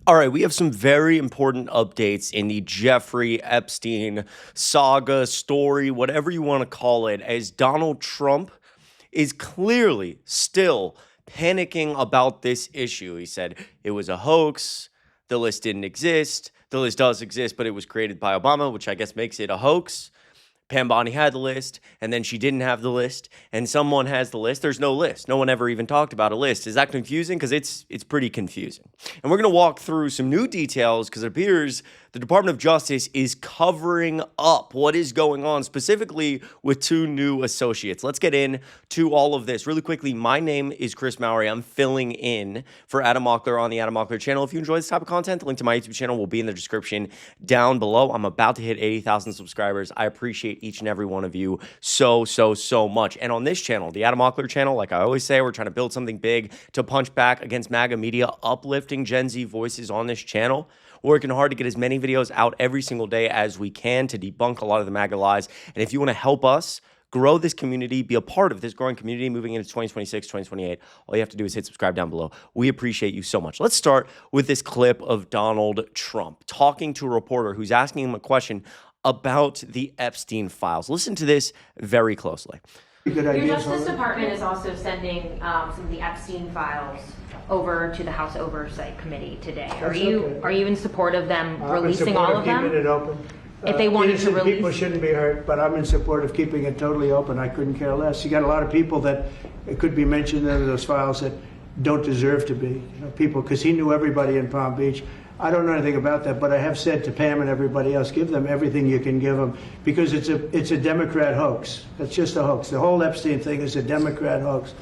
All right, we have some very important updates in the Jeffrey Epstein saga, story, whatever you want to call it, as Donald Trump is clearly still panicking about this issue. He said it was a hoax, the list didn't exist, the list does exist, but it was created by Obama, which I guess makes it a hoax. Pam Bondi had the list, and then she didn't have the list, and someone has the list. There's no list. No one ever even talked about a list. Is that confusing? Because it's pretty confusing. And we're going to walk through some new details because it appears the Department of Justice is covering up what is going on, specifically with two new associates. Let's get into all of this really quickly. My name is Chris Mowrey. I'm filling in for Adam Mockler on the Adam Mockler channel. If you enjoy this type of content, the link to my YouTube channel will be in the description down below. I'm about to hit 80,000 subscribers. I appreciate each and every one of you so much. And on this channel, the Adam Mockler channel, like I always say, we're trying to build something big to punch back against MAGA media, uplifting Gen Z voices on this channel. Working hard to get as many videos out every single day as we can to debunk a lot of the MAGA lies. And if you want to help us grow this community, be a part of this growing community moving into 2026, 2028, all you have to do is hit subscribe down below. We appreciate you so much. Let's start with this clip of Donald Trump talking to a reporter who's asking him a question about the Epstein files. Listen to this very closely. Your Justice Department is also sending some of the Epstein files over to the House Oversight Committee today. Are you in support of them releasing all of them? Keeping it open. If they wanted to release, people shouldn't be hurt, but I'm in support of keeping it totally open. I couldn't care less. You got a lot of people that it could be mentioned in those files that don't deserve to be. People, because he knew everybody in Palm Beach. I don't know anything about that, but I have said to Pam and everybody else, give them everything you can give them, because it's a Democrat hoax. It's just a hoax. The whole Epstein thing is a Democrat hoax.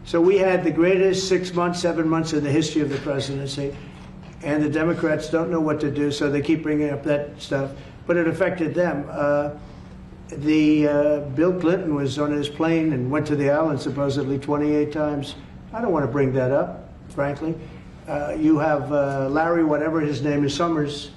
So we had the greatest 6 months, 7 months in the history of the presidency, and the Democrats don't know what to do, so they keep bringing up that stuff. But it affected them. Bill Clinton was on his plane and went to the island supposedly 28 times. I don't want to bring that up, frankly. You have Larry, whatever his name is, Summers,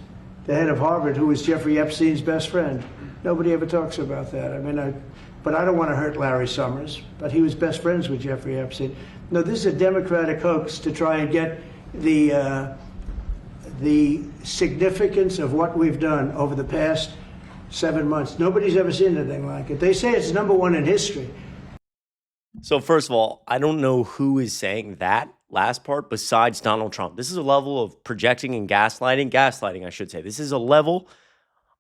the head of Harvard, who was Jeffrey Epstein's best friend. Nobody ever talks about that. I mean, but I don't want to hurt Larry Summers, but he was best friends with Jeffrey Epstein. No, this is a Democratic hoax to try and get the significance of what we've done over the past 7 months. Nobody's ever seen anything like it. They say it's #1 in history. So first of all, I don't know who is saying that last part besides Donald Trump. This is a level of projecting and gaslighting, I should say. This is a level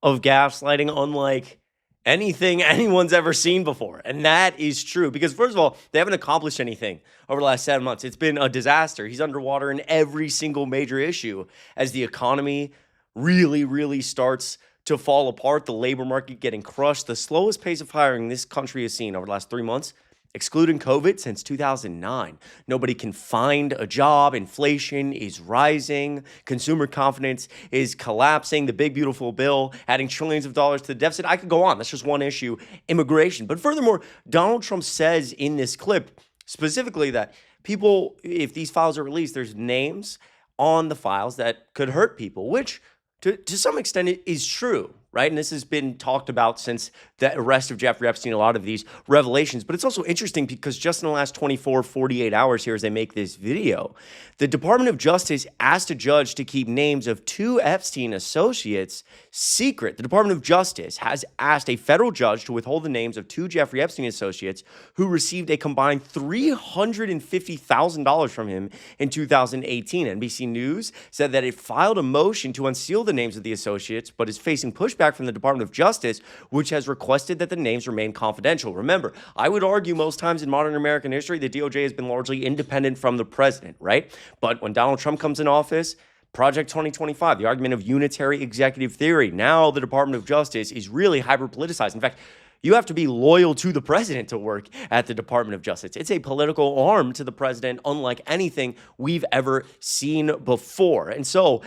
of gaslighting unlike anything anyone's ever seen before. And that is true because, first of all, they haven't accomplished anything over the last 7 months. It's been a disaster. He's underwater in every single major issue as the economy really starts to fall apart, the labor market getting crushed, the slowest pace of hiring this country has seen over the last 3 months, excluding COVID, since 2009. Nobody can find a job. Inflation is rising. Consumer confidence is collapsing. The big, beautiful bill adding trillions of dollars to the deficit. I could go on. That's just one issue, immigration. But furthermore, Donald Trump says in this clip specifically that people, if these files are released, there's names on the files that could hurt people, which to some extent it is true. Right? And this has been talked about since the arrest of Jeffrey Epstein, a lot of these revelations. But it's also interesting because just in the last 24, 48 hours here as they make this video, the Department of Justice asked a judge to keep names of 2 Epstein associates secret. The Department of Justice has asked a federal judge to withhold the names of 2 Jeffrey Epstein associates who received a combined $350,000 from him in 2018. NBC News said that it filed a motion to unseal the names of the associates, but is facing pushback from the Department of Justice, which has requested that the names remain confidential. Remember, I would argue most times in modern American history, the DOJ has been largely independent from the president, right? But when Donald Trump comes in office, Project 2025, the argument of unitary executive theory, now the Department of Justice is really hyper-politicized. In fact, you have to be loyal to the president to work at the Department of Justice. It's a political arm to the president, unlike anything we've ever seen before. And so,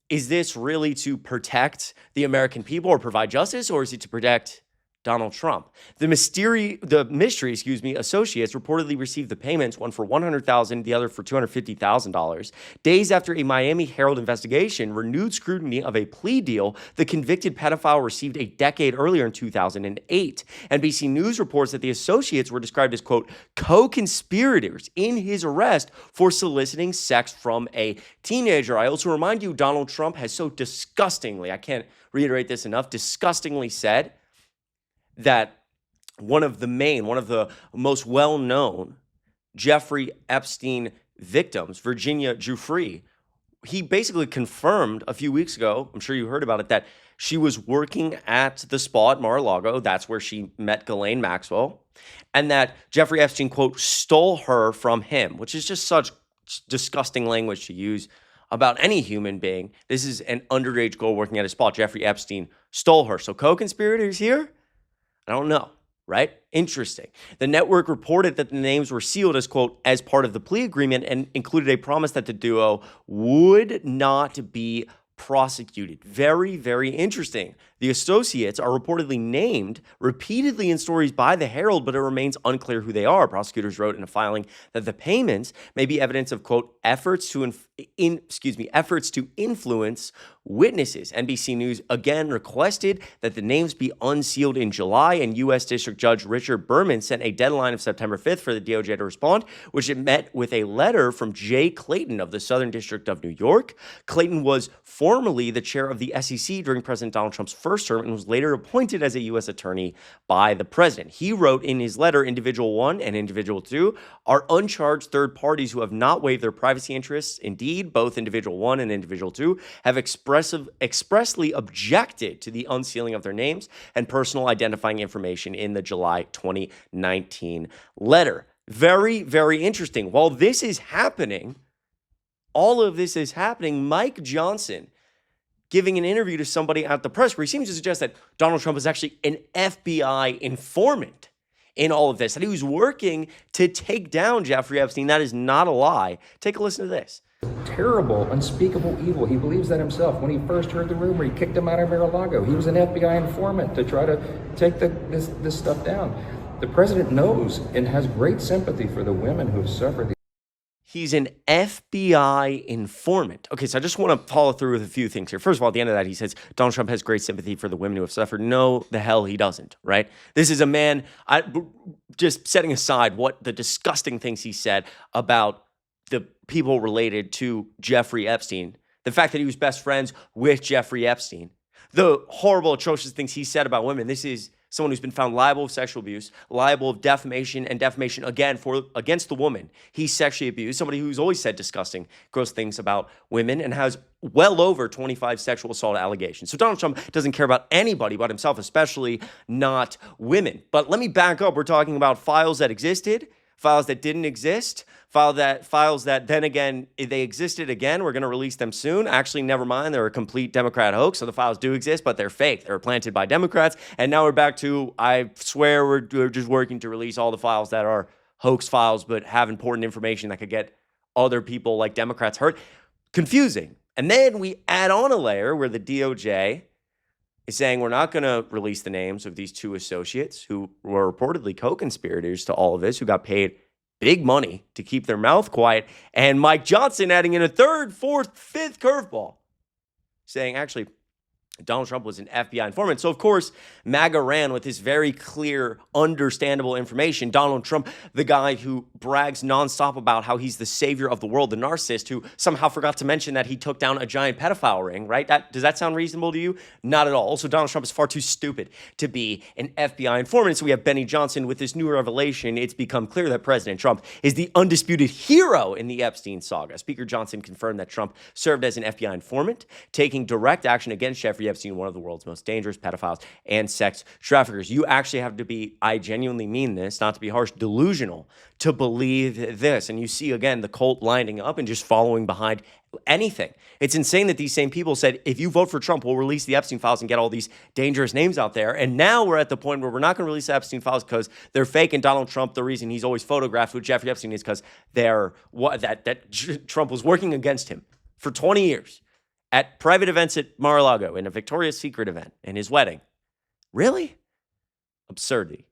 is this really to protect the American people or provide justice, or is it to protect Donald Trump. The mystery associates reportedly received the payments, one for $100,000, the other for $250,000, days after a Miami Herald investigation renewed scrutiny of a plea deal the convicted pedophile received a decade earlier in 2008. NBC News reports that the associates were described as, quote, co-conspirators in his arrest for soliciting sex from a teenager. I also remind you, Donald Trump has so disgustingly, I can't reiterate this enough, disgustingly said that one of the most well-known Jeffrey Epstein victims, Virginia Giuffre, he basically confirmed a few weeks ago, I'm sure you heard about it, that she was working at the spa at Mar-a-Lago. That's where she met Ghislaine Maxwell. And that Jeffrey Epstein, quote, stole her from him, which is just such disgusting language to use about any human being. This is an underage girl working at a spa. Jeffrey Epstein stole her. So co-conspirators here? I don't know, right? Interesting. The network reported that the names were sealed as, quote, as part of the plea agreement and included a promise that the duo would not be prosecuted. Very, very interesting. The associates are reportedly named repeatedly in stories by the Herald, but it remains unclear who they are. Prosecutors wrote in a filing that the payments may be evidence of, quote, efforts to influence witnesses. NBC News again requested that the names be unsealed in July, and U.S. District Judge Richard Berman sent a deadline of September 5th for the DOJ to respond, which it met with a letter from Jay Clayton of the Southern District of New York. Clayton was formerly the chair of the SEC during President Donald Trump's first term and was later appointed as a U.S. attorney by the president. He wrote in his letter, Individual 1 and Individual 2 are uncharged third parties who have not waived their privacy interests. Indeed, both Individual 1 and Individual 2 have expressly objected to the unsealing of their names and personal identifying information in the July 2019 letter. Very, very interesting. While this is happening, all of this is happening, Mike Johnson giving an interview to somebody at the press where he seems to suggest that Donald Trump is actually an FBI informant in all of this, that he was working to take down Jeffrey Epstein. That is not a lie. Take a listen to this. Terrible, unspeakable evil. He believes that himself. When he first heard the rumor, he kicked him out of Mar-a-Lago. He was an FBI informant to try to take this stuff down. The president knows and has great sympathy for the women who have suffered. He's an FBI informant. Okay, so I just want to follow through with a few things here. First of all, at the end of that, he says Donald Trump has great sympathy for the women who have suffered. No, the hell he doesn't, right? This is a man, just setting aside what the disgusting things he said about the people related to Jeffrey Epstein, the fact that he was best friends with Jeffrey Epstein, the horrible, atrocious things he said about women. This is someone who's been found liable of sexual abuse, liable of defamation, and defamation again against the woman he's sexually abused, somebody who's always said disgusting, gross things about women and has well over 25 sexual assault allegations. So Donald Trump doesn't care about anybody but himself, especially not women. But let me back up. We're talking about files that existed, files that didn't exist, files that then again, they existed again. We're going to release them soon. Actually, never mind. They're a complete Democrat hoax. So the files do exist, but they're fake. They were planted by Democrats. And now we're back to, I swear we're just working to release all the files that are hoax files, but have important information that could get other people like Democrats hurt. Confusing. And then we add on a layer where the DOJ is saying we're not going to release the names of these two associates who were reportedly co-conspirators to all of this, who got paid big money to keep their mouth quiet. And Mike Johnson adding in a third, fourth, fifth curveball, saying actually Donald Trump was an FBI informant. So, of course, MAGA ran with this very clear, understandable information. Donald Trump, the guy who brags nonstop about how he's the savior of the world, the narcissist who somehow forgot to mention that he took down a giant pedophile ring, right? Does that sound reasonable to you? Not at all. Also, Donald Trump is far too stupid to be an FBI informant. So we have Benny Johnson with this new revelation. It's become clear that President Trump is the undisputed hero in the Epstein saga. Speaker Johnson confirmed that Trump served as an FBI informant, taking direct action against Jeffrey Epstein, one of the world's most dangerous pedophiles and sex traffickers. You actually have to be, I genuinely mean this, not to be harsh, delusional to believe this. And you see, again, the cult lining up and just following behind anything. It's insane that these same people said, if you vote for Trump, we'll release the Epstein files and get all these dangerous names out there. And now we're at the point where we're not going to release the Epstein files because they're fake. And Donald Trump, the reason he's always photographed with Jeffrey Epstein is because Trump was working against him for 20 years. At private events at Mar-a-Lago, in a Victoria's Secret event, in his wedding. Really? Absurdity.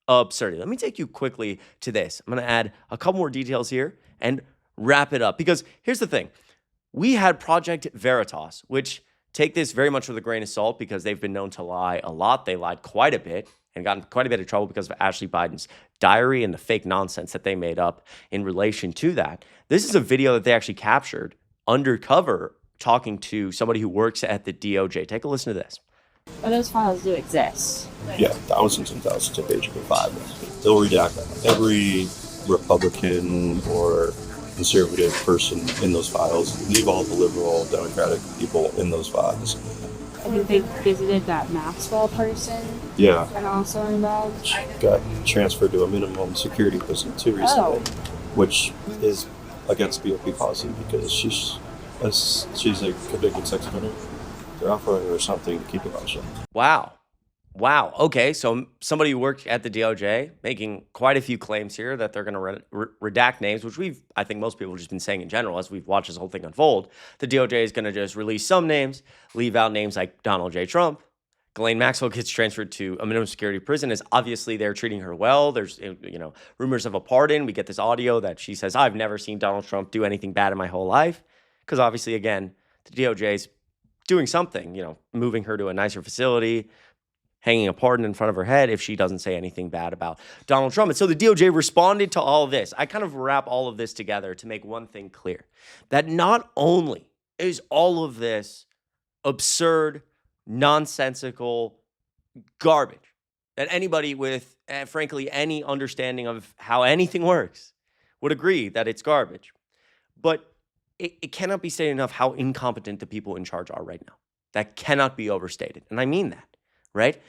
Absurdity. Let me take you quickly to this. I'm going to add a couple more details here and wrap it up. Because here's the thing. We had Project Veritas, which take this very much with a grain of salt because they've been known to lie a lot. They lied quite a bit and got in quite a bit of trouble because of Ashley Biden's diary and the fake nonsense that they made up in relation to that. This is a video that they actually captured undercover talking to somebody who works at the DOJ. Take a listen to this. Well, those files do exist. Yeah, thousands and thousands of pages of files. They'll redact every Republican or conservative person in those files, leave all the liberal, Democratic people in those files. I think they visited that Maxwell person. Yeah. And also involved. Got transferred to a minimum security prison too recently, which is against BOP policy because she's a convicted sex offender. They're offering her something to keep her on shut. Wow. Okay, so somebody who worked at the DOJ making quite a few claims here that they're going to redact names, which I think most people have just been saying in general as we've watched this whole thing unfold. The DOJ is going to just release some names, leave out names like Donald J. Trump. Ghislaine Maxwell gets transferred to a minimum security prison as obviously they're treating her well. There's, rumors of a pardon. We get this audio that she says, I've never seen Donald Trump do anything bad in my whole life. Because obviously, again, the DOJ is doing something, moving her to a nicer facility, hanging a pardon in front of her head if she doesn't say anything bad about Donald Trump. And so the DOJ responded to all of this. I kind of wrap all of this together to make one thing clear, that not only is all of this absurd, nonsensical garbage that anybody with, frankly, any understanding of how anything works would agree that it's garbage, but it cannot be stated enough how incompetent the people in charge are right now. That cannot be overstated. And I mean that, right?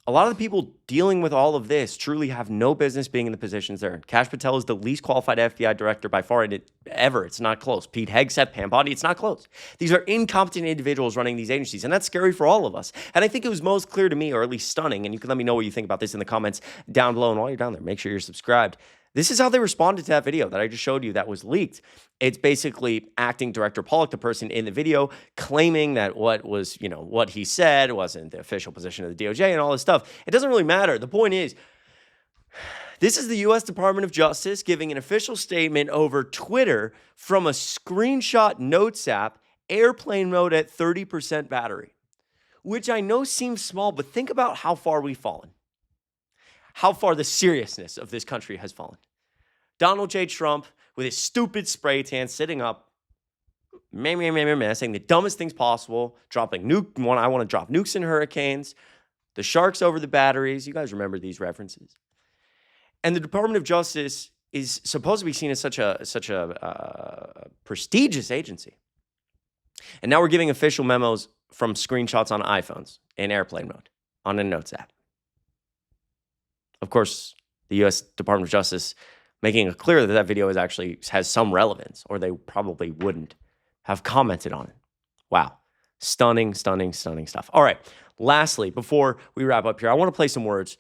A lot of the people dealing with all of this truly have no business being in the positions they're in. Kash Patel is the least qualified FBI director by far ever. It's not close. Pete Hegseth, Pam Bondi, it's not close. These are incompetent individuals running these agencies, and that's scary for all of us. And I think it was most clear to me, or at least stunning, and you can let me know what you think about this in the comments down below. And while you're down there, make sure you're subscribed. This is how they responded to that video that I just showed you that was leaked. It's basically acting director Pollock, the person in the video, claiming that what he said wasn't the official position of the DOJ and all this stuff. It doesn't really matter. The point is, this is the U.S. Department of Justice giving an official statement over Twitter from a screenshot notes app, airplane mode at 30% battery, which I know seems small, but think about how far we've fallen. How far the seriousness of this country has fallen. Donald J. Trump with his stupid spray tan sitting up, saying the dumbest things possible, dropping I want to drop nukes in hurricanes, the sharks over the batteries. You guys remember these references. And the Department of Justice is supposed to be seen as such a prestigious agency. And now we're giving official memos from screenshots on iPhones in airplane mode on a notes app. Of course, the U.S. Department of Justice making it clear that video has some relevance, or they probably wouldn't have commented on it. Wow. Stunning stuff. All right. Lastly, before we wrap up here, I want to play some words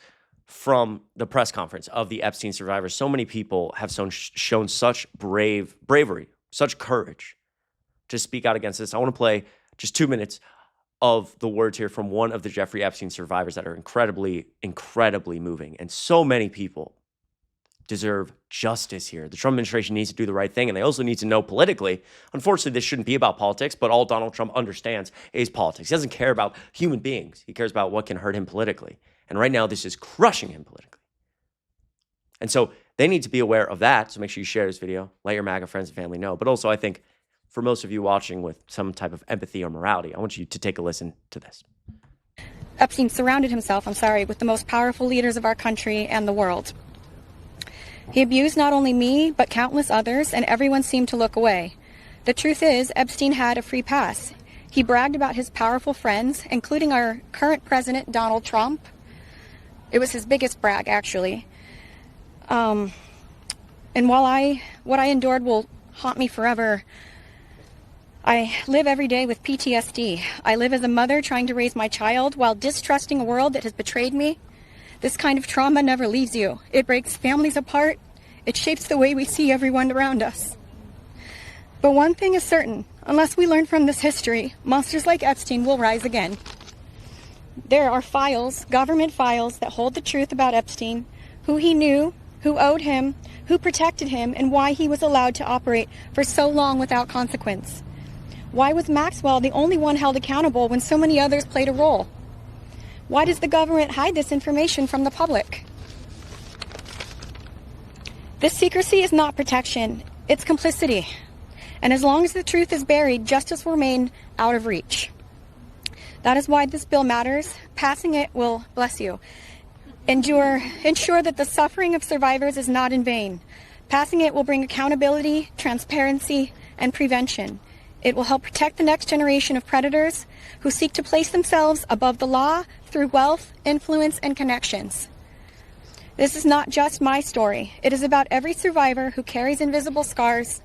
from the press conference of the Epstein survivors. So many people have shown such bravery, such courage to speak out against this. I want to play just 2 minutes of the words here from one of the Jeffrey Epstein survivors that are incredibly, incredibly moving. And so many people deserve justice here. The Trump administration needs to do the right thing, and they also need to know politically. Unfortunately, this shouldn't be about politics, but all Donald Trump understands is politics. He doesn't care about human beings. He cares about what can hurt him politically. And right now, this is crushing him politically. And so they need to be aware of that. So make sure you share this video. Let your MAGA friends and family know. But also, I think, for most of you watching with some type of empathy or morality, I want you to take a listen to this. Epstein surrounded himself, with the most powerful leaders of our country and the world. He abused not only me, but countless others, and everyone seemed to look away. The truth is, Epstein had a free pass. He bragged about his powerful friends, including our current president, Donald Trump. It was his biggest brag, actually. And while what I endured will haunt me forever, I live every day with PTSD. I live as a mother trying to raise my child while distrusting a world that has betrayed me. This kind of trauma never leaves you. It breaks families apart. It shapes the way we see everyone around us. But one thing is certain, unless we learn from this history, monsters like Epstein will rise again. There are files, government files, that hold the truth about Epstein, who he knew, who owed him, who protected him, and why he was allowed to operate for so long without consequence. Why was Maxwell the only one held accountable when so many others played a role? Why does the government hide this information from the public? This secrecy is not protection, it's complicity. And as long as the truth is buried, justice will remain out of reach. That is why this bill matters. Passing it will, bless you, ensure that the suffering of survivors is not in vain. Passing it will bring accountability, transparency, and prevention. It will help protect the next generation of predators who seek to place themselves above the law through wealth, influence, and connections. This is not just my story. It is about every survivor who carries invisible scars.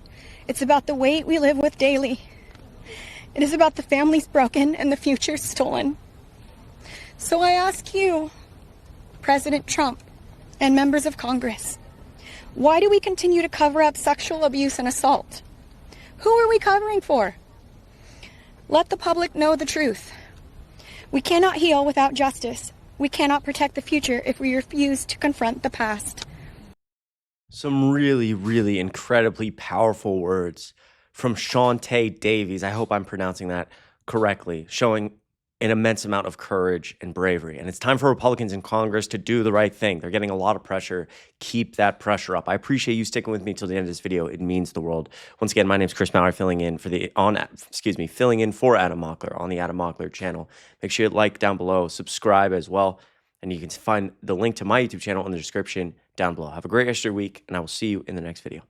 It's about the weight we live with daily. It is about the families broken and the future stolen. So I ask you, President Trump and members of Congress, why do we continue to cover up sexual abuse and assault? Who are we covering for? Let the public know the truth. We cannot heal without justice. We cannot protect the future if we refuse to confront the past. Some really, really incredibly powerful words from Shantae Davies. I hope I'm pronouncing that correctly, showing an immense amount of courage and bravery. And it's time for Republicans in Congress to do the right thing. They're getting a lot of pressure. Keep that pressure up. I appreciate you sticking with me till the end of this video. It means the world. Once again, my name is Chris Mowrey, filling in for Adam Mockler on the Adam Mockler channel. Make sure you like down below, subscribe as well, and you can find the link to my YouTube channel in the description down below. Have a great rest of your week, and I will see you in the next video.